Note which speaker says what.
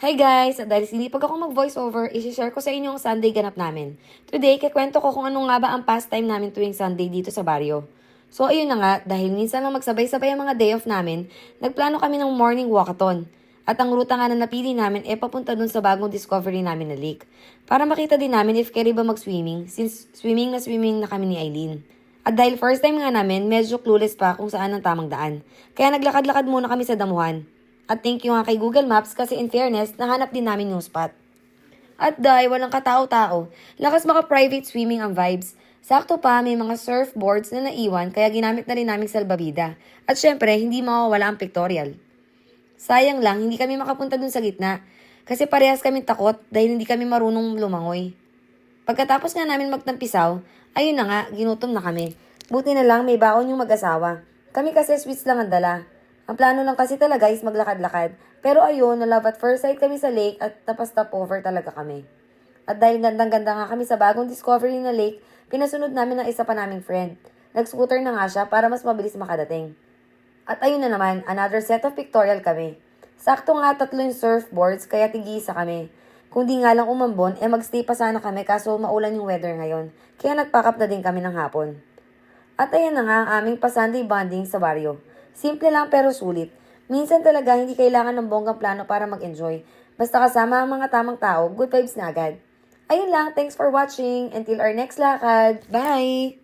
Speaker 1: Hi guys! Dahil sinipag ako mag-voice over, isi-share ko sa inyo ang Sunday ganap namin. Today, kikwento ko kung ano nga ba ang pastime namin tuwing Sunday dito sa baryo. So ayun na nga, dahil minsan lang magsabay-sabay ang mga day off namin, nagplano kami ng morning walkathon. At ang ruta nga na napili namin ay papunta dun sa bagong discovery namin na lake. Para makita din namin if carry ba mag-swimming, since swimming na kami ni Eileen. At dahil first time nga namin, medyo clueless pa kung saan ang tamang daan. Kaya naglakad-lakad muna kami sa damuhan. At thank you nga kay Google Maps kasi in fairness, nahanap din namin yung spot. At dahil walang katao-tao, lakas maka private swimming ang vibes. Sakto pa, may mga surfboards na naiwan kaya ginamit na rin naming salbabida. At syempre, hindi mawawala ang pictorial. Sayang lang, hindi kami makapunta dun sa gitna. Kasi parehas kami takot dahil hindi kami marunong lumangoy. Pagkatapos nga namin magtampisaw, ayun na nga, ginutom na kami. Buti na lang may baon yung mag-asawa. Kami kasi sweets lang ang dala. Ang plano lang kasi talaga is maglakad-lakad. Pero ayun, na love at first sight kami sa lake at tapos-stop over talaga kami. At dahil gandang-ganda nga kami sa bagong discovery na lake, pinasunod namin ng isa pa naming friend. Nag-scooter na nga siya para mas mabilis makadating. At ayun na naman, another set of pictorial kami. Sakto nga 3 yung surfboards kaya tig-isa kami. Kung di nga lang umambon, magstay pa sana kami kaso maulan yung weather ngayon. Kaya nag-pack up na din kami ng hapon. At ayan na nga ang aming pa-Sunday bonding sa baryo. Simple lang pero sulit. Minsan talaga hindi kailangan ng bonggang plano para mag-enjoy. Basta kasama ang mga tamang tao, good vibes na agad. Ayun lang, thanks for watching. Until our next lakad. Bye!